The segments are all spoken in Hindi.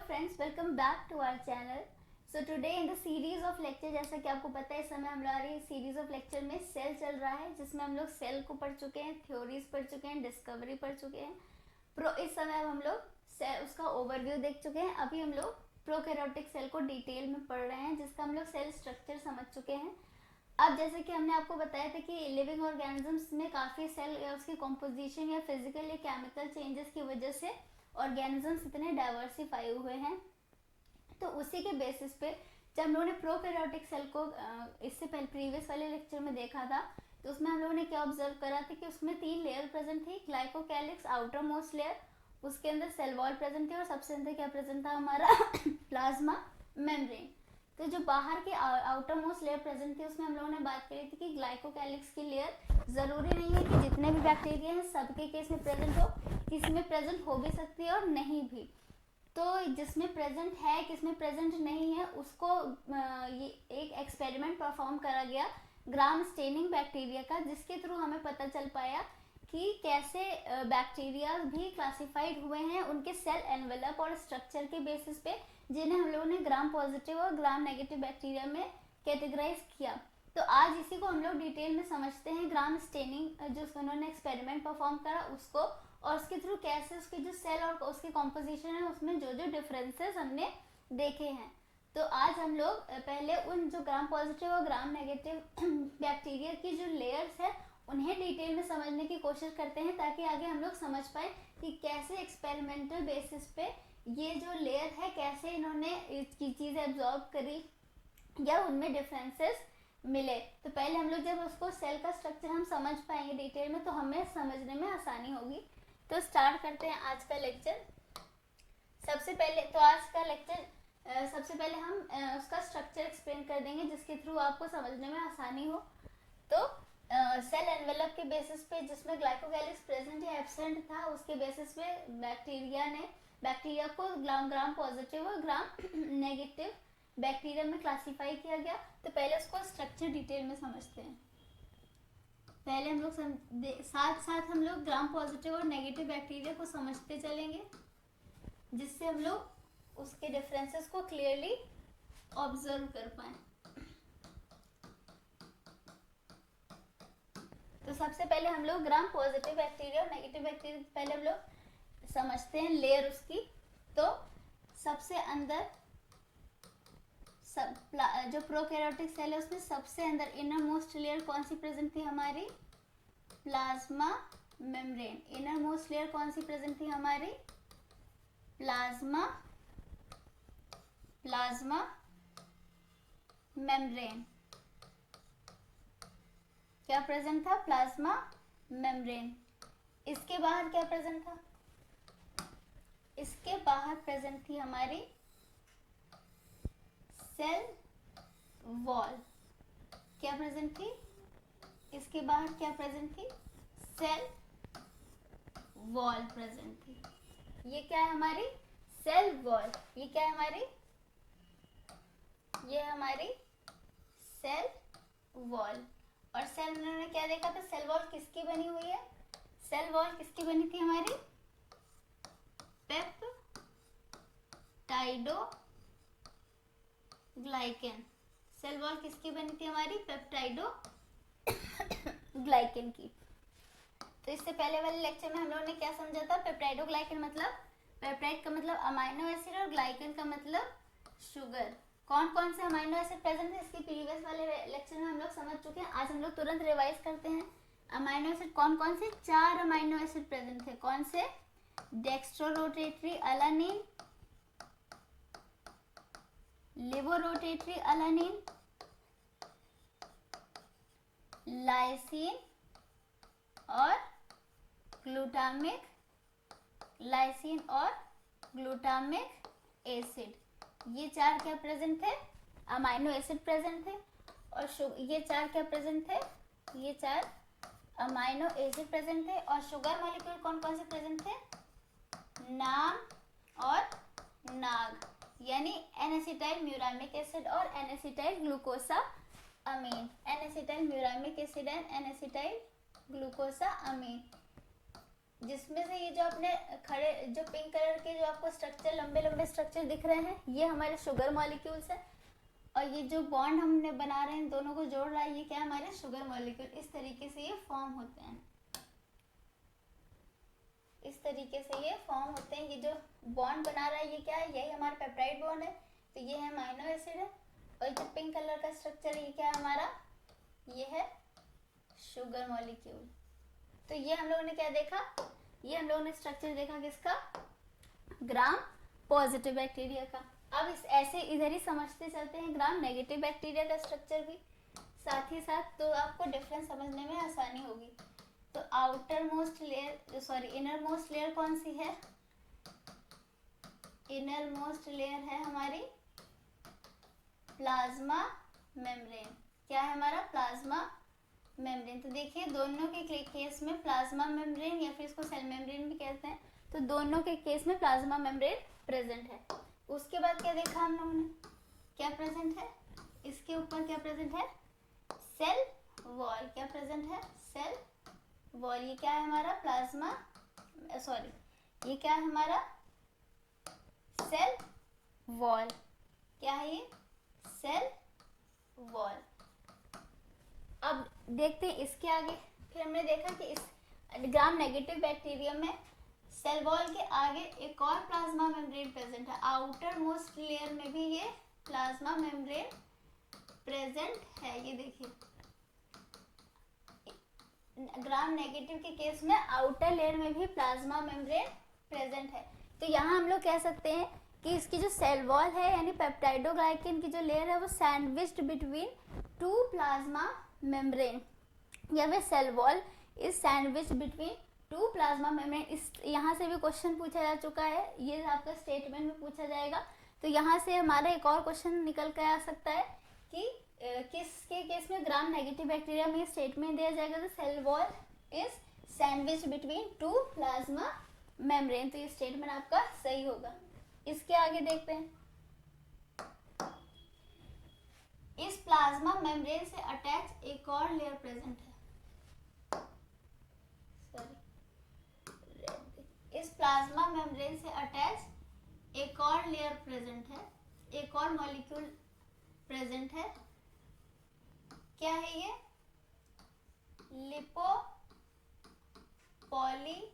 friends, welcome back to our channel. So today in the series of lecture, जैसा कि आपको पता है इस समय हमारी सीरीज ऑफ लेक्चर में सेल चल रहा है, जिसमें हम लोग सेल को पढ़ चुके हैं, थ्योरीज पढ़ चुके हैं, डिस्कवरी पढ़ चुके हैं। इस समय अब हम लोग उसका ओवरव्यू देख चुके हैं। अभी हम लोग प्रोकैरियोटिक सेल को डिटेल में पढ़ रहे हैं, जिसका हम लोग सेल स्ट्रक्चर समझ चुके हैं। अब जैसे कि हमने आपको बताया था कि लिविंग ऑर्गेनिजम्स में काफ़ी सेल या उसकी कॉम्पोजिशन या फिजिकल या केमिकल चेंजेस की वजह से ऑर्गेनिजम्स इतने डाइवर्सिफाई हुए हैं। तो उसी के बेसिस पे जब हम लोगों ने प्रोकैरियोटिक सेल को इससे पहले प्रीवियस वाले लेक्चर में देखा था, तो उसमें हम लोगों ने क्या ऑब्जर्व करा था कि उसमें 3 लेयर प्रेजेंट थी। ग्लाइकोकैलिक्स आउटर मोस्ट लेयर, उसके अंदर सेल वॉल प्रेजेंट थी और सबसे अंदर क्या प्रेजेंट था हमारा प्लाज्मा मेम्ब्रेन। तो जो बाहर की आउटर मोस्ट लेयर प्रेजेंट थी, उसमें हम लोगों ने बात करी थी कि ग्लाइकोकैलिक्स की लेयर जरूरी नहीं है कि जितने भी बैक्टीरिया हैं सबके केस में प्रेजेंट हो, किसी में प्रेजेंट हो भी सकती है और नहीं भी। तो जिसमें प्रेजेंट है, किसमें प्रेजेंट नहीं है, उसको ये एक एक्सपेरिमेंट परफॉर्म करा गया ग्राम स्टेनिंग बैक्टीरिया का, जिसके थ्रू हमें पता चल पाया कि कैसे बैक्टीरिया भी क्लासिफाइड हुए हैं उनके सेल एनवेलप और स्ट्रक्चर के बेसिस पे, जिन्हें हम लोगों ने ग्राम पॉजिटिव और ग्राम नेगेटिव बैक्टीरिया में कैटेगराइज किया। तो आज इसी को हम लोग डिटेल में समझते हैं, ग्राम स्टेनिंग जो उन्होंने एक्सपेरिमेंट परफॉर्म करा उसको, और उसके थ्रू कैसे उसके जो सेल और उसकी कॉम्पोजिशन है उसमें जो जो डिफरेंसेस हमने देखे हैं। तो आज हम लोग पहले उन जो ग्राम पॉजिटिव और ग्राम नेगेटिव बैक्टीरिया की जो लेयर्स है उन्हें डिटेल में समझने की कोशिश करते हैं, ताकि आगे हम लोग समझ पाए कि कैसे एक्सपेरिमेंटल बेसिस पे ये जो लेयर है कैसे इन्होंने इसकी चीज़ें एब्जॉर्ब करी या उनमें डिफरेंसेस मिले। तो पहले हम लोग जब उसको सेल का स्ट्रक्चर हम समझ पाएंगे डिटेल में, तो हमें समझने में आसानी होगी। तो स्टार्ट करते हैं आज का लेक्चर। सबसे पहले तो आज का लेक्चर सबसे पहले हम उसका स्ट्रक्चर एक्सप्लेन कर देंगे, जिसके थ्रू आपको समझने में आसानी हो। तो सेल एनवेलप के बेसिस पे जिसमें ग्लाइकोकैलिक्स प्रेजेंट या एब्सेंट था, उसके बेसिस पे बैक्टीरिया को ग्राम पॉजिटिव और ग्राम नेगेटिव बैक्टीरिया में क्लासीफाई किया गया। तो पहले उसको स्ट्रक्चर डिटेल में समझते हैं। पहले हम लोग साथ साथ हम लोग ग्राम पॉजिटिव और नेगेटिव बैक्टीरिया को समझते चलेंगे, जिससे हम लोग उसके डिफरेंसेस को क्लियरली ऑब्जर्व कर पाए। तो सबसे पहले हम लोग ग्राम पॉजिटिव बैक्टीरिया और नेगेटिव बैक्टीरिया पहले हम लोग समझते हैं लेयर उसकी। तो सबसे अंदर जो प्रोकैरियोटिक सेल है उसमें सबसे अंदर इनर मोस्ट लेयर कौन सी प्रेजेंट थी हमारी? Plasma membrane. Inner most layer कौन सी प्रेजेंट थी हमारी? Plasma membrane. क्या प्रेजेंट था? Plasma membrane. इसके बाहर क्या प्रेजेंट था? इसके बाहर प्रेजेंट थी हमारी सेल वॉल। क्या प्रेजेंट थी? इसके बाहर क्या प्रेजेंट थी? सेल वॉल प्रेजेंट थी। ये क्या है हमारी? Cell wall. ये क्या है हमारी? ये हमारी सेल वॉल। और सेल उन्होंने क्या देखा था? सेल वॉल किसकी बनी हुई है? सेल वॉल किसकी बनी थी हमारी? पेप्टाइडोग्लाइकन। सेल वॉल किसकी बनी थी हमारी? पेप्टाइडोग्लाइकन की। तो इससे पहले वाले लेक्चर में हम लोगों ने क्या समझा था? पेप्टाइडोग्लाइकन मतलब, पेप्टाइड का मतलब अमाइनो एसिड और ग्लाइकन का मतलब शुगर। कौन कौन से अमाइनो एसिड प्रेजेंट है इसके प्रीवियस वाले लेक्चर में हम लोग समझ चुके हैं। आज हम लोग तुरंत रिवाइज करते हैं। अमाइनो एसिड कौन कौन से? 4 अमाइनो एसिड प्रेजेंट थे। कौन से? डेक्स्ट्रोरोटेटरी अलानिन, लिवोरोटेटरी अलानिन, लाइसिन और ग्लूटामिक एसिड। ये 4 क्या प्रेजेंट थे? अमाइनो एसिड प्रेजेंट थे। और ये 4 क्या प्रेजेंट थे? ये 4 अमाइनो एसिड प्रेजेंट थे। और शुगर मॉलिक्यूल कौन कौन से प्रेजेंट थे? नाम और नाग, यानी एन-एसिटाइल म्यूरामिक एसिड और N acetyl glucosamine. N acetyl muramic acid and N acetyl glucosamine. जिसमें से ये जो अपने खड़े जो पिंक कलर के जो आपको स्ट्रक्चर लंबे लंबे स्ट्रक्चर दिख रहे हैं, ये हमारे शुगर मॉलिक्यूल्स है। और ये जो बॉन्ड हमने बना रहे हैं, दोनों को जोड़ रहा है, ये क्या है, हमारे शुगर मॉलिक्यूल। इस तरीके से ये फॉर्म होते हैं, इस तरीके से ये फॉर्म होते हैं। ये जो बॉन्ड बना रहा है ये क्या है, यही हमारा पेप्टाइड बॉन्ड है। तो ये है अमीनो एसिड है। और जो पिंक कलर का स्ट्रक्चर है ये क्या है हमारा, ये है शुगर मॉलिक्यूल। तो ये हम लोगों ने क्या देखा, ये हम लोगों ने स्ट्रक्चर देखा किसका, ग्राम पॉजिटिव बैक्टीरिया का। अब इस ऐसे इधर ही समझते चलते हैं ग्राम नेगेटिव बैक्टीरिया का स्ट्रक्चर भी साथ ही साथ, तो आपको डिफरेंस समझने में आसानी होगी। तो outer most layer, sorry inner most layer कौन सी है, इनर मोस्ट लेयर है हमारी प्लाज्मा मेम्ब्रेन। क्या है हमारा, प्लाज्मा मेम्ब्रेन। तो देखिए दोनों के केस में प्लाज्मा मेम्ब्रेन या फिर इसको सेल मेम्ब्रेन भी कहते हैं, तो दोनों के केस में प्लाज्मा मेम्ब्रेन प्रेजेंट है। उसके बाद क्या देखा हम लोगों ने, क्या प्रेजेंट है, इसके ऊपर क्या प्रेजेंट है, सेल वॉल। क्या प्रेजेंट है, सेल वॉल। ये क्या है हमारा प्लाज्मा, सॉरी ये क्या है हमारा सेल वॉल। क्या है ये, सेल वॉल। अब देखते हैं इसके आगे। फिर हमने देखा कि इस ग्राम नेगेटिव बैक्टीरिया में सेल वॉल के आगे एक और प्लाज्मा मेम्ब्रेन प्रेजेंट है। आउटर मोस्ट लेयर में भी ये प्लाज्मा मेम्ब्रेन प्रेजेंट है। ये देखिए ग्राम नेगेटिव के केस में आउटर लेयर में भी प्लाज्मा मेम्ब्रेन प्रेजेंट है। तो यहाँ हम लोग कह सकते हैं कि इसकी जो सेल वॉल है यानी पेप्टाइडोग्लाइकेन की जो लेयर है वो sandwiched between two plasma membrane, या फिर cell wall is sandwiched between two plasma membrane. इस यहाँ से भी क्वेश्चन पूछा जा चुका है, ये आपका स्टेटमेंट में पूछा जाएगा। तो यहाँ से हमारा एक और क्वेश्चन निकल कर आ सकता है कि किसके केस में ग्राम नेगेटिव बैक्टीरिया में स्टेटमेंट दिया जाएगा, तो cell wall is sandwich between two plasma membrane. तो ये स्टेटमेंट आपका सही होगा। इसके आगे देखते हैं, इस प्लाज्मा मेम्ब्रेन से अटैच एक और लेयर प्रेजेंट है, इस प्लाज्मा मेम्ब्रेन से अटैच एक और लेयर प्रेजेंट है, एक और मॉलिक्यूल प्रेजेंट है। क्या है ये, लिपो पॉलीसेकेराइड।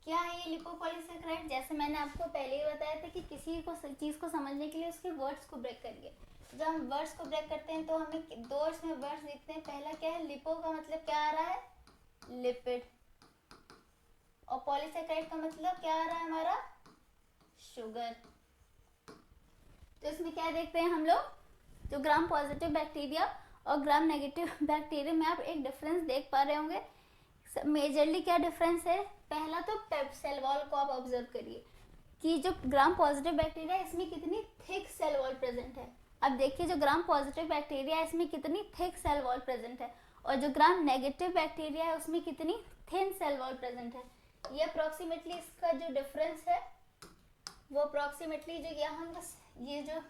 क्या है ये लिपोपॉलीसेकेराइड, जैसे मैंने आपको पहले ही बताया था कि किसी को चीज को समझने के लिए उसके वर्ड्स को ब्रेक करिए। जब हम वर्ड्स को ब्रेक करते हैं तो हमें दो इसमें वर्ड्स दिखते हैं। पहला क्या है, लिपो का मतलब क्या आ रहा है, लिपिड, और पॉलीसेकेराइड का मतलब क्या आ रहा है हमारा, शुगर। तो इसमें क्या देखते हैं हम लोग, जो ग्राम पॉजिटिव बैक्टीरिया और ग्राम नेगेटिव बैक्टीरिया में आप एक डिफरेंस देख पा रहे होंगे। मेजरली क्या डिफरेंस है, पहला तो सेल वॉल को आप ऑब्जर्व करिए कि जो ग्राम पॉजिटिव बैक्टीरिया है इसमें कितनी थिक सेल वॉल प्रेजेंट है। अब देखिए जो ग्राम पॉजिटिव बैक्टीरिया है इसमें कितनी थिक सेल वॉल प्रेजेंट है, और जो ग्राम नेगेटिव बैक्टीरिया है उसमें कितनी थिन सेल वॉल प्रेजेंट है। ये अप्रोक्सीमेटली इसका जो डिफरेंस है वो अप्रोक्सीमेटली जो यहाँ ये जो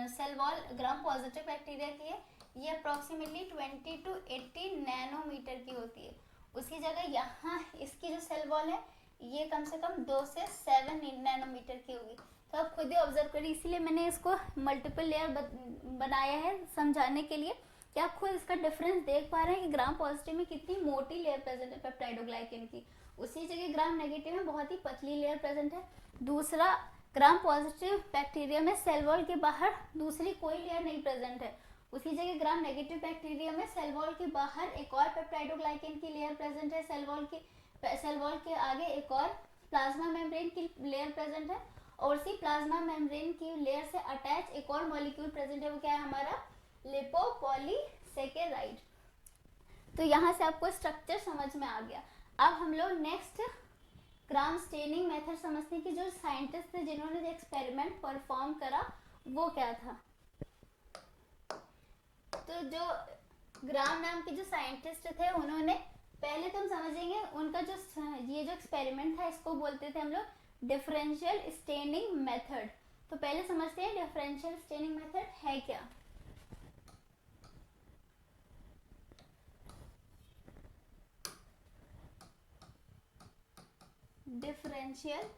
cell wall gram positive bacteria की है ये अप्रोक्सीमेटली 20 to 80 नैनोमीटर की होती है। उसी जगह यहाँ इसकी जो सेल वॉल है ये कम से कम 2 से 7 नैनोमीटर की होगी। तो आप खुद ही ऑब्जर्व करिए, इसीलिए मैंने इसको मल्टीपल लेयर बनाया है समझाने के लिए कि आप खुद इसका डिफरेंस देख पा रहे हैं कि ग्राम पॉजिटिव में कितनी मोटी लेयर प्रेजेंट है पेप्टाइडोग्लाइकेन की, उसी जगह ग्राम नेगेटिव में बहुत ही पतली लेयर प्रेजेंट है। दूसरा, ग्राम पॉजिटिव बैक्टीरिया में सेल वॉल के बाहर दूसरी कोई लेयर नहीं प्रेजेंट है, उसी जगह ग्राम नेगेटिव बैक्टीरिया में सेल वॉल के बाहर एक और पेप्टाइडोग्लाइकेन की लेयर प्रेजेंट है, सेल वॉल के आगे एक और प्लाज्मा मेम्ब्रेन की लेयर प्रेजेंट है, और उसी प्लाज्मा मेम्ब्रेन की लेयर से अटैच एक और मॉलिक्यूल प्रेजेंट है, वो क्या है हमारा लिपोपॉलीसेकेराइड। तो यहाँ से आपको स्ट्रक्चर समझ में आ गया। अब हम लोग नेक्स्ट ग्राम स्टेनिंग मेथड समझते हैं कि जो साइंटिस्ट थे जिन्होंने जो एक्सपेरिमेंट परफॉर्म करा वो क्या था। तो जो ग्राम नाम के जो साइंटिस्ट थे उन्होंने, पहले तो हम समझेंगे उनका जो ये जो एक्सपेरिमेंट था इसको बोलते थे हम लोग डिफरेंशियल स्टेनिंग मेथड। तो पहले समझते हैं डिफरेंशियल स्टेनिंग मेथड है क्या। Differential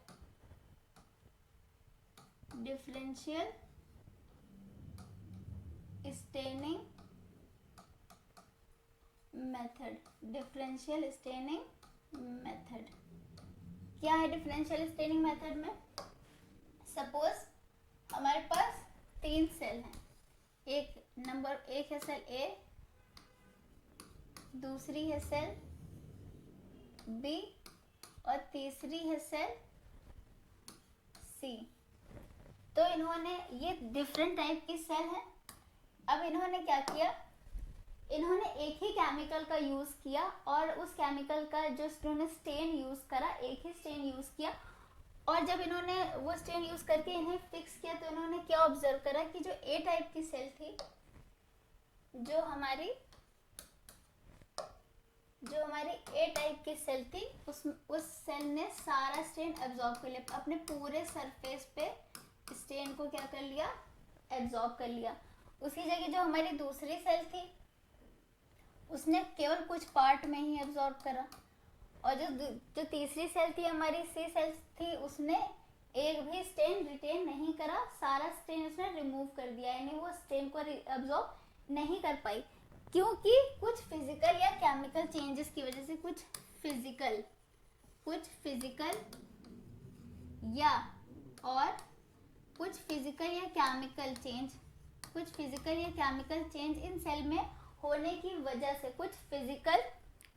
staining method. Differential staining method क्या है? डिफरेंशियल स्टेनिंग मेथड में सपोज हमारे पास 3 सेल हैं, एक है सेल ए, दूसरी है सेल बी और तीसरी है सेल सी। तो इन्होंने, ये डिफरेंट टाइप की सेल है। अब इन्होंने क्या किया, इन्होंने एक ही केमिकल का यूज किया और उस केमिकल का जो इन्होंने स्टेन यूज करा, एक ही स्टेन यूज किया। और जब इन्होंने वो स्टेन यूज करके इन्हें फिक्स किया तो इन्होंने क्या ऑब्जर्व करा कि जो ए टाइप की सेल थी, जो हमारी ए टाइप की सेल थी, उस सेल ने सारा स्टेन एब्जॉर्ब कर लिया, अपने पूरे सरफेस पे स्टेन को क्या कर लिया, एब्जॉर्ब कर लिया। उसकी जगह जो हमारी दूसरी सेल थी उसने केवल कुछ पार्ट में ही एब्जॉर्ब करा। और जो तीसरी सेल थी हमारी सी सेल थी, उसने एक भी स्टेन रिटेन नहीं करा, सारा स्टेन उसने रिमूव कर दिया, यानी वो स्टेन को एब्जॉर्ब नहीं कर पाई। क्योंकि कुछ फिजिकल या केमिकल चेंजेस की वजह से, कुछ फिजिकल या केमिकल चेंज इन सेल में होने की वजह से, कुछ फिजिकल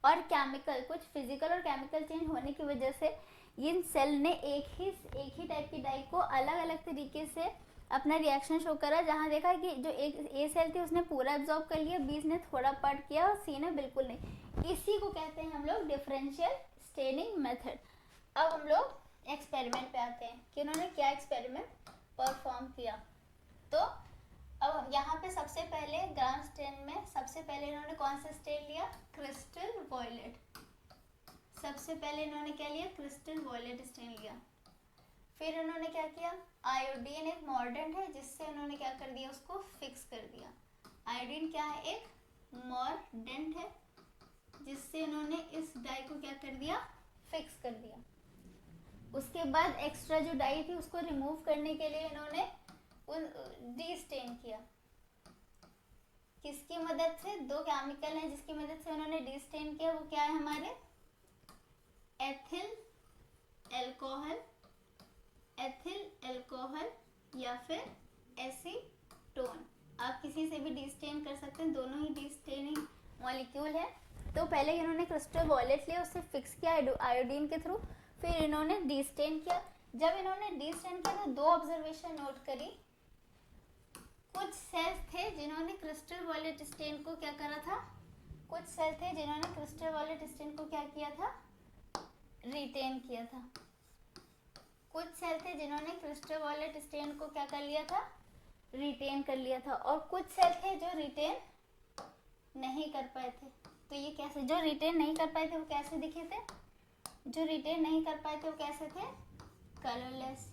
और केमिकल चेंज होने की वजह से इन सेल ने एक ही टाइप की डाई को अलग अलग तरीके से अपना रिएक्शन शो करा। जहाँ देखा कि जो एक ए सेल थी उसने पूरा एब्जॉर्ब कर लिया, बी ने थोड़ा पार्ट किया और सी ने बिल्कुल नहीं। इसी को कहते हैं हम लोग डिफरेंशियल स्टेनिंग मेथड। अब हम लोग एक्सपेरिमेंट पे आते हैं कि उन्होंने क्या एक्सपेरिमेंट परफॉर्म किया। तो अब यहाँ पे सबसे पहले ग्राम स्टेन में सबसे पहले इन्होंने कौन सा स्टेन लिया, क्रिस्टल वॉयलेट। सबसे पहले इन्होंने क्या लिया, क्रिस्टल वॉयलेट स्टेन लिया। फिर उन्होंने क्या किया, आयोडीन एक मॉर्डेंट है जिससे उन्होंने क्या कर दिया, उसको फिक्स कर दिया। आयोडीन क्या है, एक मॉर्डेंट है जिससे उन्होंने इस डाई को क्या कर दिया, फिक्स कर दिया। उसके बाद एक्स्ट्रा जो डाई थी उसको रिमूव करने के लिए इन्होंने डी-स्टेन किया। किसकी मदद से, 2 केमिकल हैं जिसकी मदद से उन्होंने डी-स्टेन किया। वो क्या है हमारे, एथिल अल्कोहल या फिर एसीटोन। आप किसी से भी डी-स्टेन कर सकते हैं, दोनों ही डी-स्टेनिंग मॉलिक्यूल है। तो पहले इन्होंने क्रिस्टल वॉयलेट लिया, उससे फिक्स किया आयोडीन के थ्रू, फिर इन्होंने डी-स्टेन किया। जब इन्होंने डी-स्टेन किया तो 2 ऑब्जर्वेशन नोट करी। कुछ सेल्स थे जिन्होंने क्रिस्टल वॉयलेट स्टेन को क्या करा था, कुछ सेल थे जिन्होंने क्रिस्टल वॉयलेट स्टेन को क्या किया था, रिटेन किया था। कुछ सेल थे जिन्होंने क्रिस्टल वॉयलेट स्टेन को क्या कर लिया था, रिटेन कर लिया था। और कुछ सेल थे जो रिटेन नहीं कर पाए थे। तो ये कैसे, जो रिटेन नहीं कर पाए थे वो कैसे दिखे थे, जो रिटेन नहीं कर पाए थे वो कैसे थे, कलरलेस।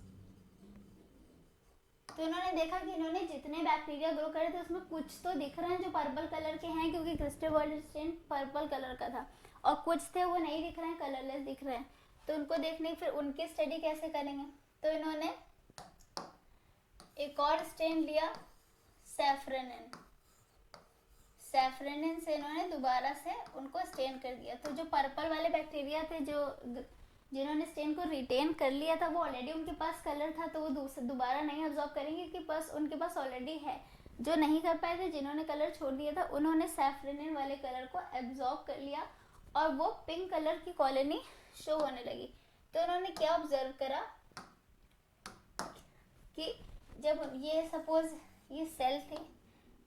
तो इन्होंने देखा कि इन्होंने जितने बैक्टीरिया ग्रो करे थे उसमें कुछ तो दिख रहे हैं जो पर्पल कलर के हैं, क्योंकि crystal violet stain purple colour का था, और कुछ थे वो नहीं दिख रहे हैं, कलरलेस दिख रहे हैं। तो उनको देखने फिर उनकी स्टडी कैसे करेंगे। तो इन्होंने एक और स्टेन लिया, सैफ्रेनिन से इन्होंने दोबारा से उनको स्टेन कर दिया। तो जो पर्पल वाले बैक्टीरिया थे जिन्होंने स्टेन को रिटेन कर लिया था, वो ऑलरेडी उनके पास कलर था, तो वो दोबारा नहीं अब्जॉर्ब करेंगे क्योंकि उनके पास ऑलरेडी है। जो नहीं कर पाए थे, जिन्होंने कलर छोड़ दिया था, उन्होंने सैफ्रेनिन वाले कलर को एब्जॉर्ब कर लिया और वो पिंक कलर की कॉलोनी शो होने लगी। तो उन्होंने क्या ऑब्जर्व करा कि जब ये सपोज ये सेल थी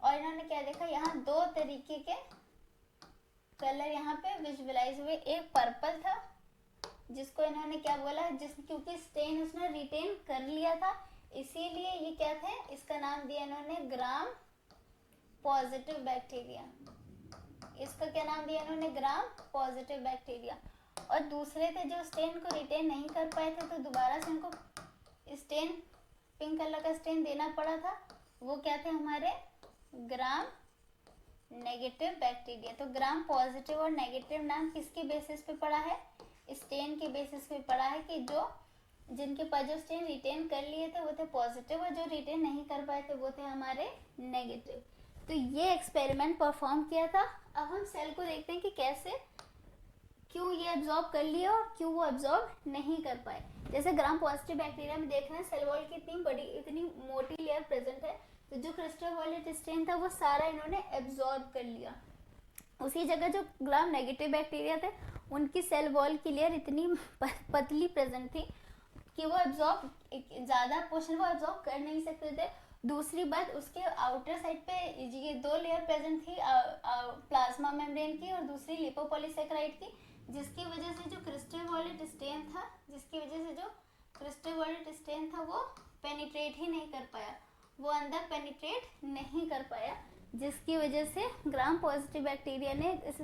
और इन्होंने क्या देखा, यहाँ 2 तरीके के कलर यहाँ पे विजुअलाइज हुए। एक पर्पल था जिसको इन्होंने क्या बोला, क्योंकि स्टेन उसने रिटेन कर लिया था इसीलिए ये क्या थे, इसका नाम दिया इन्होंने ग्राम पॉजिटिव बैक्टीरिया। इसका क्या नाम दिया इन्होंने, ग्राम पॉजिटिव बैक्टीरिया। और दूसरे थे जो स्टेन को रिटेन नहीं कर पाए थे, तो दोबारा से उनको स्टेन, पिंक कलर का स्टेन देना पड़ा था। वो क्या थे हमारे, ग्राम नेगेटिव बैक्टीरिया। तो ग्राम पॉजिटिव और नेगेटिव नाम किसके बेसिस पे पड़ा है, स्टेन के बेसिस पे पढ़ा है कि जो जिनके पास जो स्टेन रिटेन कर लिए थे वो थे पॉजिटिव, और जो रिटेन नहीं कर पाए थे वो थे हमारे नेगेटिव। तो ये एक्सपेरिमेंट परफॉर्म किया था। अब हम सेल को देखते हैं कि कैसे, क्यों ये एब्जॉर्ब कर लिया और क्यों वो एब्जॉर्ब नहीं कर पाए। जैसे ग्राम पॉजिटिव बैक्टीरिया में देख रहे हैं सेल वॉल की इतनी बड़ी, इतनी मोटी लेयर प्रेजेंट है, तो जो क्रिस्टल वॉलेट स्टेन था वो सारा इन्होंने एब्जॉर्ब कर लिया। उसी जगह जो ग्राम नेगेटिव बैक्टीरिया थे उनकी सेल वॉल की लेयर इतनी पतली प्रेजेंट थी कि वो एब्जॉर्ब, ज़्यादा पोर्शन वो एब्जॉर्ब कर नहीं सकते थे। दूसरी बात, उसके आउटर साइड पे ये दो लेयर प्रेजेंट थी, प्लाज्मा मेम्ब्रेन की और दूसरी लिपोपॉलीसेकेराइड की, जिसकी वजह से जो क्रिस्टल वॉलेट स्टेन था, वो पेनिट्रेट ही नहीं कर पाया, वो अंदर पेनिट्रेट नहीं कर पाया, जिसकी वजह से ग्राम पॉजिटिव बैक्टीरिया ने इस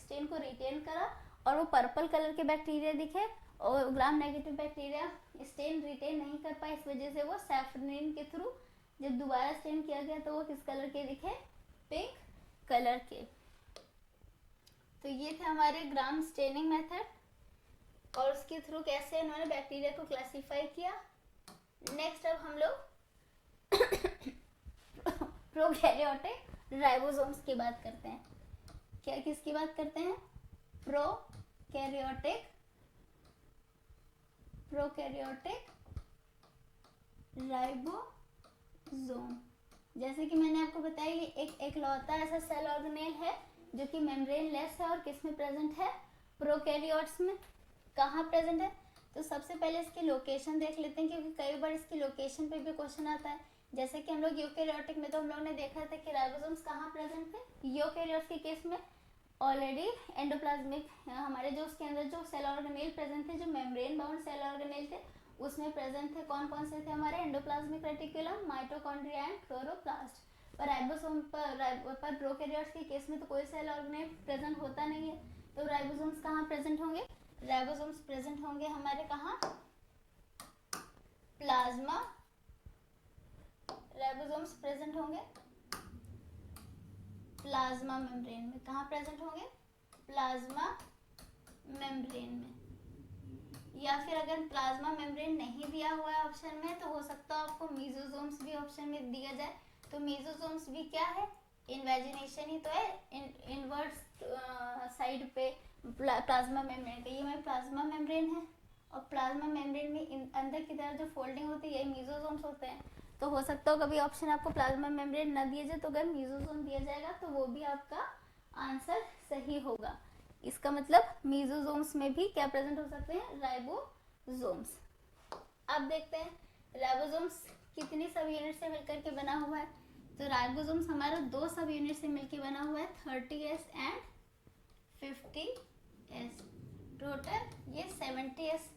स्टेन को रिटेन करा और वो पर्पल कलर के बैक्टीरिया दिखे, और gram negative bacteria stain retain नहीं कर पाए। इस वजह से वो सैफरनिन के थ्रू जब दोबारा स्टेन किया गया तो वो किस कलर के दिखे, पिंक कलर के। तो ये थे हमारे ग्राम स्टेनिंग मेथड, और उसके थ्रू कैसे इन्होंने बैक्टीरिया को क्लासिफाई किया। नेक्स्ट अब हम लोग प्रोकैरियोटिक राइबोसोम्स की बात करते हैं। क्या किसकी बात करते हैं? Prokaryotic ribosome. जैसे कि मैंने आपको बताया ये एक एकलौता ऐसा सेल ऑर्गेनेल है जो कि मेम्ब्रेन लेस है और किस में प्रेजेंट है? प्रोकैरियोट्स में। कहाँ प्रेजेंट है? तो सबसे पहले इसकी लोकेशन देख लेते हैं, क्योंकि कई बार इसकी लोकेशन पे भी क्वेश्चन आता है। जैसे कि हम लोग यूकैरियोटिक में तो हम लोग ने देखा था कि राइबोसोम्स कहाँ प्रेजेंट थे। यूकैरियोट्स के केस में ऑलरेडी एंडोप्लाज्मिक, हमारे जो उसके अंदर जो सेल ऑर्गेनेल प्रेजेंट थे, जो मेम्ब्रेन बाउंड सेल ऑर्गेनेल थे, उसमें प्रेजेंट थे कौन कौन से थे हमारे? Endoplasmic reticulum, mitochondria and chloroplast. पर राइबोसोम पर प्रोकैरियोट्स के केस में तो कोई सेल ऑर्गेनेल प्रेजेंट होता नहीं है, तो राइबोसोम्स कहाँ प्रेजेंट होंगे? राइबोसोम्स प्रेजेंट होंगे हमारे कहाँ? प्लाज्मा। राइबोसोम्स प्रेजेंट होंगे प्लाज्मा मेम्ब्रेन में। कहाँ प्रेजेंट होंगे? प्लाज्मा मेम्ब्रेन में। या फिर अगर प्लाज्मा मेम्ब्रेन नहीं दिया हुआ है ऑप्शन में, तो हो सकता है आपको मीजोसोम्स भी ऑप्शन में दिया जाए। तो मीजोसोम्स भी क्या है? इन्वेजिनेशन ही तो है, इनवर्स साइड पे प्लाज्मा मेम्ब्रेन का। ये हमारे प्लाज्मा मेम्ब्रेन है, और प्लाज्मा मेम्ब्रेन में अंदर की तरफ जो फोल्डिंग होती है यही मीजोसोम्स होते हैं। तो हो सकता हो कभी ऑप्शन आपको प्लाज्मा मेम्ब्रेन ना दिया जाए, तो अगर मीजोसोम दिया जाएगा तो वो भी आपका आंसर सही होगा। इसका मतलब मीजोसोम्स में भी क्या प्रेजेंट हो सकते हैं? राइबोसोम्स। अब देखते हैं राइबोसोम्स कितनी सब यूनिट से मिलकर के बना हुआ है। तो राइबोसोम्स हमारा दो सब यूनिट से मिलकर बना हुआ है, 30S एंड 50S। टोटल ये 70S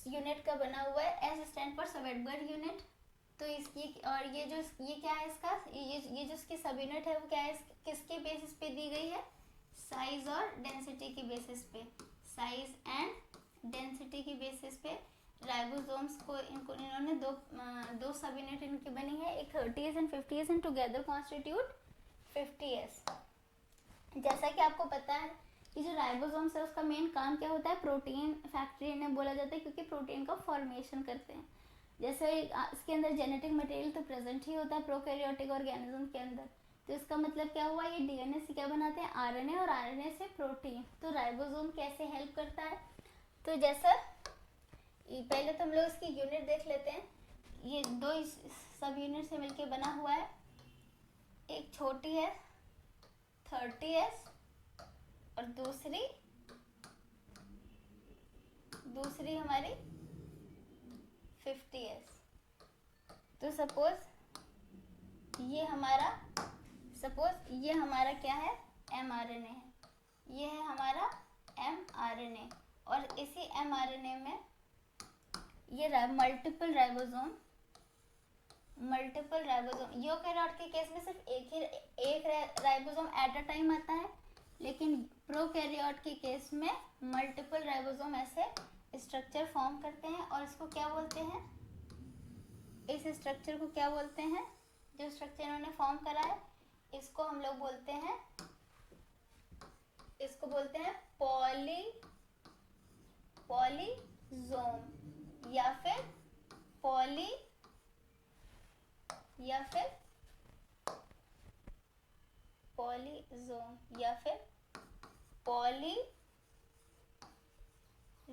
यूनिट का बना हुआ है। S stand for Svedberg unit. तो इसकी, और ये क्या है इसका, ये जो इसकी सब यूनिट है वो क्या है, किसके बेसिस पे दी गई है? साइज और डेंसिटी की बेसिस पे। साइज एंड डेंसिटी की बेसिस पे राइबोसोम्स को इन्होंने दो सब यूनिट इनकी बनी है, एक 30S and 50S and together constitute 50S। जैसा कि आपको पता है कि जो राइबोसोम्स है उसका मेन काम क्या होता है? प्रोटीन फैक्ट्री इन्हें बोला जाता है, क्योंकि प्रोटीन का फॉर्मेशन करते हैं। जैसे इसके अंदर जेनेटिक मटेरियल तो प्रेजेंट ही होता है प्रोकैरियोटिक ऑर्गेनिज्म के अंदर। तो इसका मतलब क्या हुआ? ये डीएनए से क्या बनाते हैं? आरएनए, और आरएनए से प्रोटीन। तो राइबोसोम कैसे हेल्प करता है? तो जैसा पहले तो हम लोग इसकी यूनिट देख लेते हैं। ये दो सब यूनिट से मिलके बना हुआ है, एक छोटी है 30S और दूसरी हमारी 50S। तो सपोज ये हमारा क्या है? mRNA है। ये है हमारा mRNA, और इसी mRNA में ये मल्टीपल राइबोसोम। यूकैरियोट के केस में सिर्फ एक राइबोसोम एट अ टाइम आता है, लेकिन प्रोकैरियोट के केस में मल्टीपल राइबोसोम ऐसे स्ट्रक्चर फॉर्म करते हैं। और इसको क्या बोलते हैं? इस स्ट्रक्चर को क्या बोलते हैं? जो स्ट्रक्चर इन्होंने फॉर्म करा है इसको हम लोग बोलते हैं, पॉलीपेप्टाइड पॉली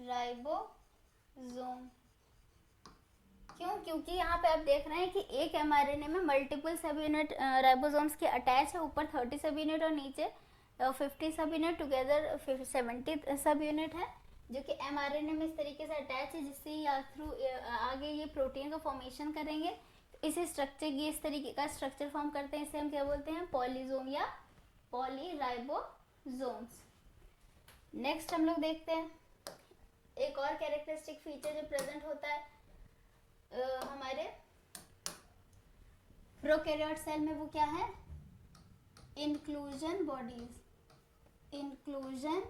राइबोसोम। क्यों? क्योंकि यहाँ पे आप देख रहे हैं कि एक mRNA में मल्टीपल सब यूनिट राइबोसोम्स के अटैच है, ऊपर 30 सब यूनिट और नीचे 50 सब यूनिट, टुगेदर 70 सब यूनिट है, जो कि mRNA में इस तरीके से अटैच है, जिससे थ्रू आगे ये प्रोटीन का फॉर्मेशन करेंगे। तो इसी स्ट्रक्चर, ये इस तरीके का स्ट्रक्चर फॉर्म करते हैं, इसे हम क्या बोलते हैं? पॉलीजोम या पॉलीराइबोसोम्स। नेक्स्ट हम लोग देखते हैं एक और कैरेक्टरिस्टिक फीचर जो प्रेजेंट होता है हमारे प्रोकैरियोट सेल में। वो क्या है? Inclusion bodies. इंक्लूजन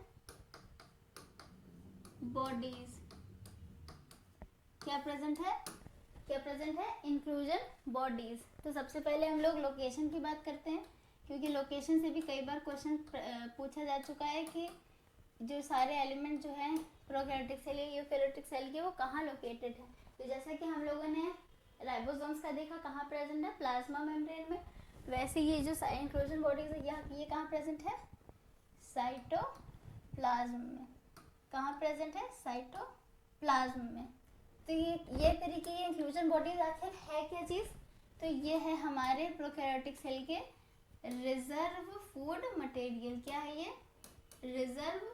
बॉडीज क्या प्रेजेंट है? क्या प्रेजेंट है? Inclusion bodies. तो सबसे पहले हम लोग लोकेशन की बात करते हैं, क्योंकि लोकेशन से भी कई बार क्वेश्चन पूछा जा चुका है कि जो सारे एलिमेंट जो हैं प्रोकैरियोटिक सेल या यूकैरियोटिक सेल के, वो कहाँ लोकेटेड है। तो जैसा कि हम लोगों ने राइबोसोम्स का देखा कहाँ प्रेजेंट है? प्लाज्मा मेम्ब्रेन में। वैसे ये जो इंक्लूजन बॉडीज है ये कहाँ प्रेजेंट है? साइटोप्लाज्म में। कहाँ प्रेजेंट है? साइटोप्लाज्म में। तो ये तरीके की इंक्लूजन बॉडीज आखिर है क्या चीज़? तो ये है हमारे प्रोकैरियोटिक सेल के रिजर्व फूड मटेरियल। क्या है ये? Reserve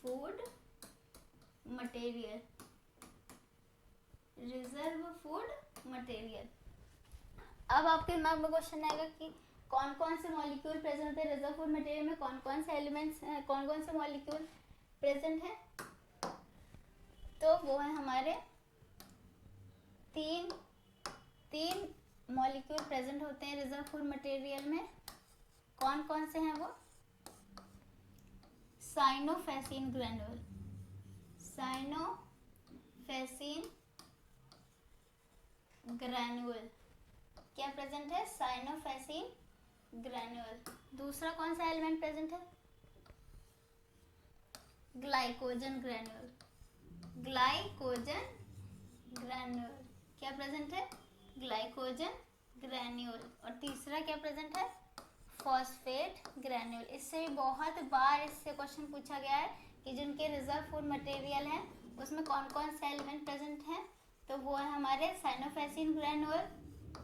food material. Reserve food material. अब आपके दिमाग में क्वेश्चन आएगा कि कौन कौन से मॉलिक्यूल प्रेजेंट होते हैं रिजर्व फूड मटेरियल में, कौन कौन से एलिमेंट्स, कौन कौन से मॉलिक्यूल प्रेजेंट है। तो वो है हमारे तीन मॉलिक्यूल प्रेजेंट होते हैं रिजर्व फूड मटेरियल में। कौन कौन से हैं वो? साइनोफेसिन ग्रैन्यूल। साइनोफेसिन ग्रैन्यूल क्या प्रेजेंट है? साइनोफेसिन ग्रैन्यूल। दूसरा कौन सा एलिमेंट प्रेजेंट है? Glycogen granule. ग्लाइकोजन ग्रैन्यूल क्या प्रेजेंट है? Glycogen granule. और तीसरा क्या प्रेजेंट है? Phosphate granule. इससे भी बहुत बार इससे क्वेश्चन पूछा गया है कि जिनके रिजर्व फूड मटेरियल है उसमें कौन कौन से एलिमेंट प्रेजेंट हैं। तो वो है हमारे cyanophycin granule,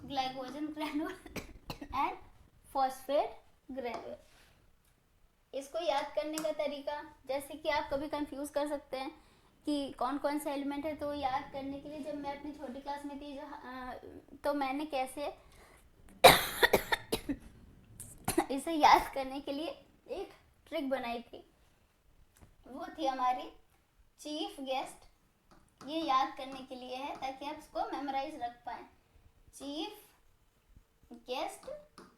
glycogen granule and phosphate granule. इसको याद करने का तरीका, जैसे कि आप कभी कंफ्यूज कर सकते हैं कि कौन कौन से एलिमेंट है, तो याद करने के लिए जब मैं अपनी छोटी क्लास में थी तो मैंने कैसे इसे याद करने के लिए एक ट्रिक बनाई थी। वो थी हमारी चीफ गेस्ट। ये याद करने के लिए है ताकि आप इसको मेमोराइज रख पाए। चीफ गेस्ट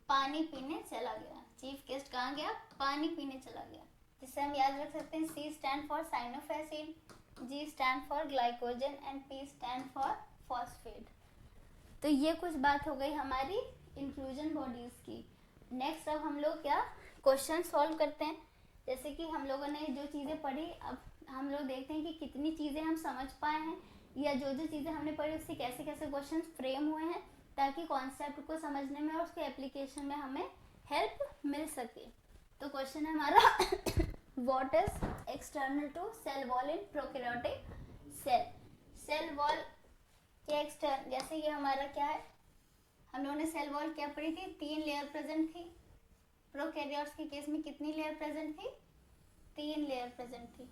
पानी पीने चला गया। चीफ गेस्ट कहाँ गया? पानी पीने चला गया। जिससे हम याद रख सकते हैं C stand for cyanophycin, G stand for glycogen and P stand for phosphate. तो ये कुछ बात हो गई हमारी इंक्लूजन बॉडीज की। नेक्स्ट अब हम लोग क्या क्वेश्चन सॉल्व करते हैं। जैसे कि हम लोगों ने जो चीज़ें पढ़ी, अब हम लोग देखते हैं कि कितनी चीज़ें हम समझ पाए हैं, या जो जो चीज़ें हमने पढ़ी उससे कैसे कैसे क्वेश्चन फ्रेम हुए हैं, ताकि कॉन्सेप्ट को समझने में और उसके एप्लीकेशन में हमें हेल्प मिल सके। तो क्वेश्चन है हमारा what is external to cell wall in prokaryotic cell. Cell wall के एक्सटर्नल, जैसे ये हमारा क्या है, हम लोगों ने सेल वॉल क्या पढ़ी थी? 3 लेयर प्रेजेंट थी। प्रोकैरियोट्स के केस में कितनी लेयर प्रेजेंट थी? 3 लेयर प्रेजेंट थी।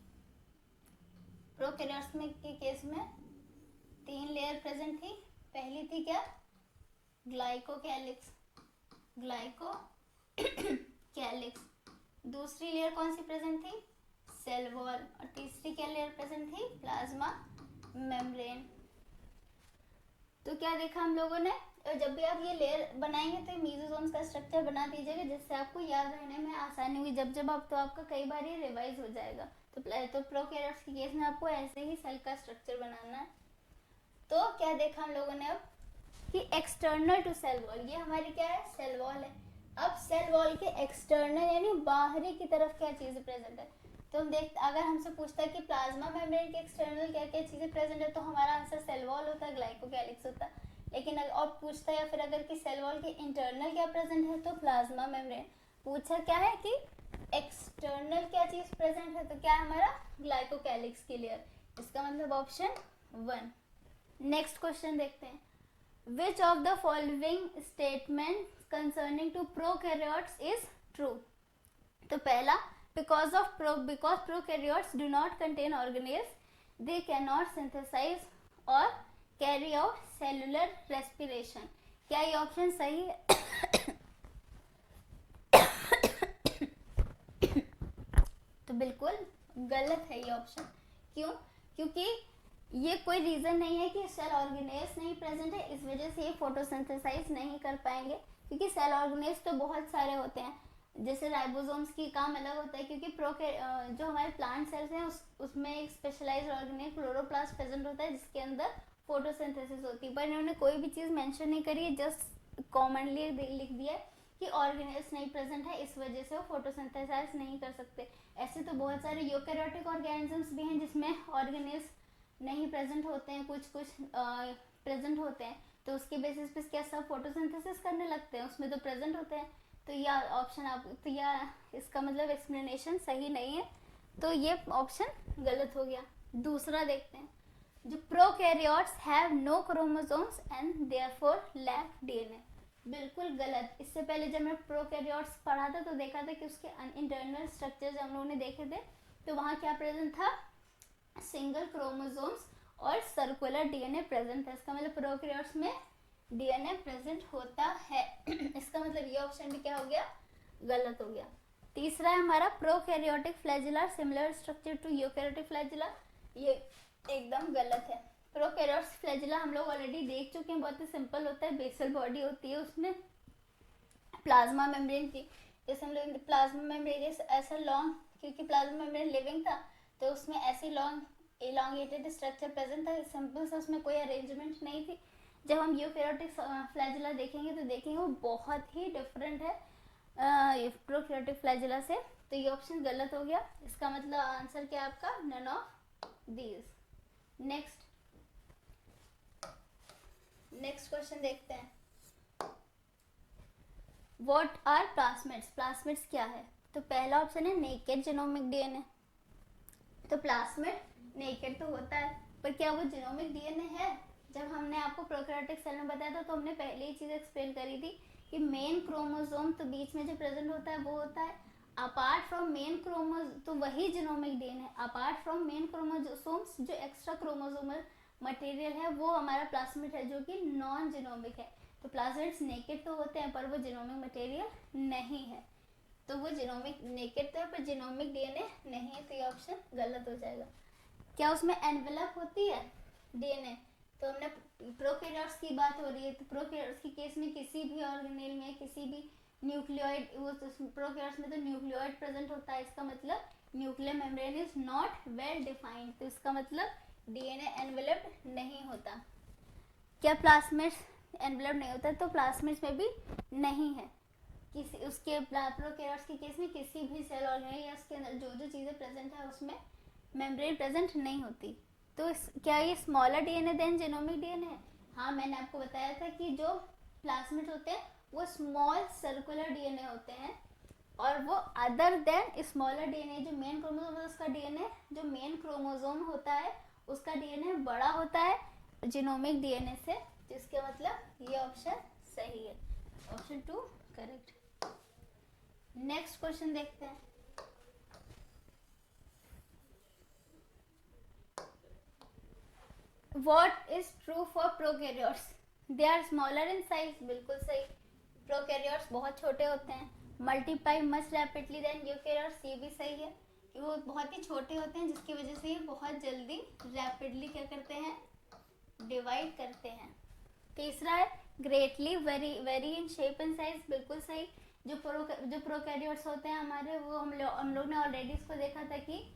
प्रोकैरियोट्स में के केस में 3 लेयर प्रेजेंट थी। पहली थी क्या? ग्लाइकोकैलिक्स। ग्लाइकोकैलिक्स। दूसरी लेयर कौन सी प्रेजेंट थी? Cell wall. और तीसरी क्या लेयर प्रेजेंट थी? Plasma membrane. तो क्या देखा हम लोगों ने? और जब भी आप ये लेयर बनाएंगे तो मीजोसोम्स का स्ट्रक्चर बना दीजिएगा, जिससे आपको याद रहने में आसानी हुई। जब आप तो आपका कई बार ये रिवाइज हो जाएगा। तो प्रोकैरियोट्स के केस में आपको ऐसे ही सेल का स्ट्रक्चर बनाना है। तो क्या देखा हम लोगों ने अब कि एक्सटर्नल टू सेल वॉल, ये हमारी क्या है? सेल वॉल है। अब सेल वॉल के एक्सटर्नल यानी बाहरी की तरफ क्या चीज़ें प्रेजेंट है, तो हम देखते, अगर हमसे पूछता है कि प्लाज्मा मेम्ब्रेन के एक्सटर्नल क्या क्या चीज़ें प्रेजेंट है, तो हमारा आंसर सेल वॉल होता है, ग्लाइकोकैलिक्स होता है। लेकिन और पूछता है या फिर अगर कि सेल वॉल के इंटरनल क्या प्रेजेंट है, तो प्लाज्मा मेम्ब्रेन। पूछा क्या है कि एक्सटर्नल क्या चीज प्रेजेंट है, तो क्या है हमारा ग्लाइकोकैलिक्स की लेयर, इसका मतलब ऑप्शन 1। नेक्स्ट क्वेश्चन देखते हैं, which of the following statement concerning to prokaryotes is true. तो पहला, because prokaryotes do not contain organelles, they can not synthesise और कैरी आउट सेलुलर रेस्पिरेशन। क्या ये ऑप्शन सही है? तो बिल्कुल गलत है ये ऑप्शन। क्यों? क्योंकि ये कोई रीजन नहीं है कि सेल ऑर्गेनेल्स नहीं प्रेजेंट है इस वजह से ये फोटोसिंथेसाइज नहीं कर पाएंगे, क्योंकि सेल ऑर्गेनेल्स तो बहुत सारे होते हैं। जैसे राइबोसोम्स की काम अलग होता है, क्योंकि जो हमारे प्लांट सेल्स हैं उसमें एक स्पेशलाइज्ड ऑर्गेनेल क्लोरोप्लास्ट प्रेजेंट होता है जिसके अंदर फोटोसिंथेसिस होती है। पर इन्होंने कोई भी चीज़ मेंशन नहीं करी है, जस्ट कॉमनली लिख दिया है कि ऑर्गेनेल्स नहीं प्रेजेंट है इस वजह से वो फोटोसिंथेसाइज नहीं कर सकते। ऐसे तो बहुत सारे यूकैरियोटिक ऑर्गेनिजम्स भी हैं जिसमें ऑर्गेनेल्स नहीं प्रेजेंट होते हैं, कुछ प्रेजेंट होते हैं, तो उसके बेसिस पे क्या सब फोटोसिंथेसिस करने लगते हैं, उसमें तो प्रेजेंट होते हैं। तो यह ऑप्शन आप तो यह इसका मतलब एक्सप्लेनेशन सही नहीं है, तो ये ऑप्शन गलत हो गया। दूसरा देखते हैं, जो prokaryotes have no chromosomes and therefore lack DNA. बिल्कुल गलत। इससे पहले जब मैं प्रोकैरियोट्स पढ़ा था तो देखा था कि उसके इंटरनल स्ट्रक्चर्स हम लोगों ने देखे थे, तो वहाँ क्या प्रेजेंट था, सिंगल क्रोमोसोम्स और सर्कुलर डीएनए प्रेजेंट है। इसका मतलब प्रोकैरियोट्स में डीएनए प्रेजेंट होता है। इसका मतलब ये ऑप्शन भी क्या हो गया, गलत हो गया। तीसरा है हमारा prokaryotic flagella similar structure to eukaryotic flagella, ये एकदम गलत है। प्रोकैरियोट्स फ्लैजिला हम लोग ऑलरेडी देख चुके हैं, बहुत ही सिंपल होता है, बेसल बॉडी होती है, उसमें प्लाज्मा मेम्ब्रेन की, जैसे हम लोग प्लाज्मा मेम्ब्रेन ऐसा लॉन्ग, क्योंकि प्लाज्मा मेम्ब्रेन लिविंग था तो उसमें ऐसी लॉन्ग इलांगेटेड स्ट्रक्चर प्रेजेंट था, सिंपल सा, उसमें कोई अरेंजमेंट नहीं थी। जब हम यूकैरियोटिक फ्लैजिला देखेंगे तो देखेंगे वो बहुत ही डिफरेंट है प्रोकैरियोटिक फ्लैजिला से, तो ये ऑप्शन गलत हो गया। इसका मतलब आंसर क्या है आपका, none of these. Next question देखते हैं, व्हाट आर प्लास्मिड्स। प्लास्मिड्स क्या है? तो पहला ऑप्शन है नेकेड जीनोमिक डीएनए। तो प्लास्मिड नेकेड तो होता है, पर क्या वो जीनोमिक डीएनए है? जब हमने आपको प्रोकैरियोटिक सेल में बताया था तो हमने पहले ही चीज़ एक्सप्लेन करी थी कि मेन क्रोमोसोम तो बीच में जो प्रेजेंट होता है वो होता है, अपार्ट फ्रॉम मेन क्रोमोसोम तो वही genomic DNA, apart from main chromosomes जो एक्स्ट्रा क्रोमोसोमल मटेरियल है वो हमारा प्लास्मिड है जो कि नॉन जीनोमिक है। तो प्लास्मिड्स नेकेड तो होते हैं पर वो जीनोमिक मटेरियल नहीं है, तो वो जीनोमिक नेकेड तो है पर जीनोमिक डीएनए नहीं है, तो ये ऑप्शन गलत हो जाएगा। क्या उसमें एनवेलप होती है डीएनए? तो हमने प्रोकैरियोट्स की बात हो रही है, तो प्रोकैरियोट्स के केस में किसी भी ऑर्गेनेल में किसी भी न्यूक्लियोइड, वो प्रोकैरियोट्स में तो न्यूक्लियोइड प्रेजेंट होता है, इसका मतलब nuclear membrane is not well defined, तो इसका मतलब डीएनए एनवेलप्ड नहीं होता। क्या प्लास्मिड्स एनवेलप्ड नहीं होता? तो प्लास्मिड्स में भी नहीं है, किसी उसके प्रोकैरियोट्स के केस में किसी भी सेल ऑर्गेनेल या उसके अंदर जो जो चीज़ें प्रेजेंट है उसमें मेम्ब्रेन प्रेजेंट नहीं होती। तो क्या ये smaller DNA than genomic DNA है? हाँ, मैंने आपको बताया था कि जो प्लास्मिड होते हैं वो स्मॉल सर्कुलर डीएनए होते हैं, और वो अदर देन स्मॉलर डीएनए जो मेन क्रोमोसोम है उसका डीएनए, जो मेन क्रोमोसोम होता है उसका डीएनए बड़ा होता है जीनोमिक डीएनए से, जिसके मतलब ये ऑप्शन सही है, ऑप्शन 2 करेक्ट। नेक्स्ट क्वेश्चन देखते हैं, What is true for prokaryotes? They are smaller in size. बिल्कुल सही, प्रोकैरियोट्स बहुत छोटे होते हैं, multiply much rapidly than eukaryotes, ये भी सही है कि वो बहुत ही छोटे होते हैं जिसकी वजह से ये बहुत जल्दी रैपिडली क्या करते हैं, डिवाइड करते हैं। तीसरा है greatly very in shape and size, बिल्कुल सही। जो प्रोकैरियोट्स होते हैं हमारे, वो हम लोग ने ऑलरेडी इसको देखा था कि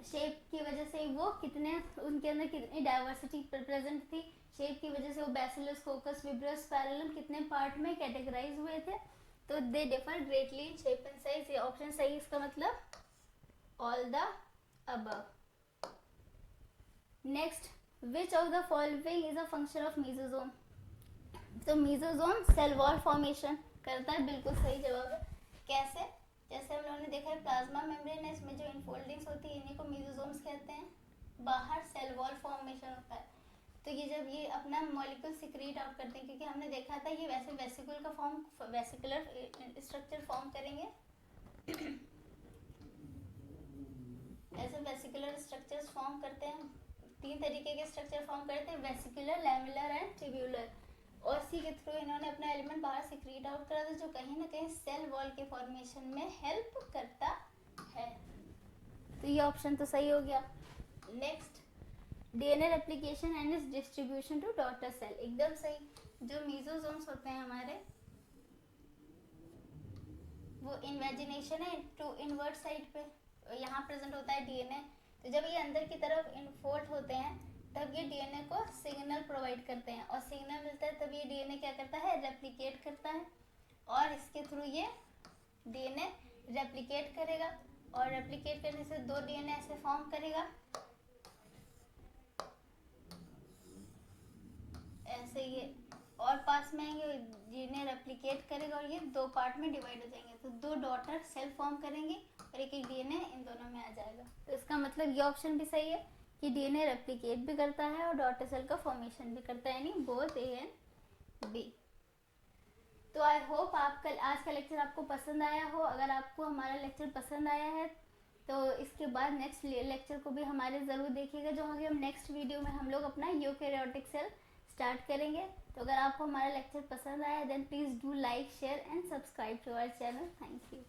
शेप की वजह से वो कितने, उनके अंदर कितनी डाइवर्सिटी प्रेजेंट थी, शेप की वजह से वो बैसिलस, कोकस, विब्रियस, पैरेलम कितने पार्ट में कैटेगराइज हुए थे, तो they differ greatly in shape and size, ये ऑप्शन सही, इसका मतलब all the above. Next, which of the following is a function of mesosome. तो मीजोसोम सेल वॉल फॉर्मेशन करता है, बिल्कुल सही जवाब है। कैसे? जैसे हम लोगों ने देखा है प्लाज्मा मेम्ब्रेन है, इसमें जो इनफोल्डिंग्स होती है इन्हीं को मेसोसोम्स कहते हैं। बाहर सेल वॉल फॉर्मेशन होता है, तो ये जब ये अपना मॉलिक्यूल सिक्रीट आउट करते हैं, क्योंकि हमने देखा था ये वैसे वेसिकुलर स्ट्रक्चर फॉर्म करेंगे ऐसे वेसिकुलर स्ट्रक्चर्स फॉर्म करते हैं। 3 तरीके के स्ट्रक्चर फॉर्म करते हैं, वेसिकुलर, लैमेलर एंड ट्यूब्यूलर। और इसी के थ्रू इन्होंने अपना एलिमेंट बाहर सिक्रीट आउट करा था, जो कहीं ना कहीं सेल वॉल के फॉर्मेशन में हेल्प करता है। तो ये ऑप्शन तो सही हो गया। Next, DNA replication and its distribution to daughter cell, एकदम सही। जो मेसोसोम्स होते हैं हमारे, वो इन्वेजिनेशन है टू इनवर्ट साइड पे यहाँ प्रेजेंट होता है डीएनए। तो जब ये अंदर की तरफ इनफोल्ड होते हैं तब ये डीएनए को सिग्नल प्रोवाइड करते हैं, और सिग्नल मिलता है तब ये डीएनए क्या करता है, रेप्लिकेट करता है, और इसके थ्रू ये डीएनए रेप्लिकेट करेगा, और रेप्लिकेट करने से 2 डीएनए ऐसे फॉर्म करेगा, ऐसे ये और पास में आएंगे, डीएनए रेप्लिकेट करेगा और ये 2 पार्ट में डिवाइड हो जाएंगे, तो 2 डॉटर सेल फॉर्म करेंगे और एक एक डीएनए इन दोनों में आ जाएगा। तो इसका मतलब ये ऑप्शन भी सही है कि डीएनए रेप्लिकेट भी करता है और डॉटर सेल का फॉर्मेशन भी करता है, यानी बोथ ए एंड बी। तो आई होप आपका आज का लेक्चर आपको पसंद आया हो। अगर आपको हमारा लेक्चर पसंद आया है तो इसके बाद नेक्स्ट लेक्चर को भी हमारे ज़रूर देखिएगा, जो आगे हम नेक्स्ट वीडियो में हम लोग अपना यूकैरियोटिक सेल स्टार्ट करेंगे। तो अगर आपको हमारा लेक्चर पसंद आया then please do like, share and subscribe to our channel. Thank you.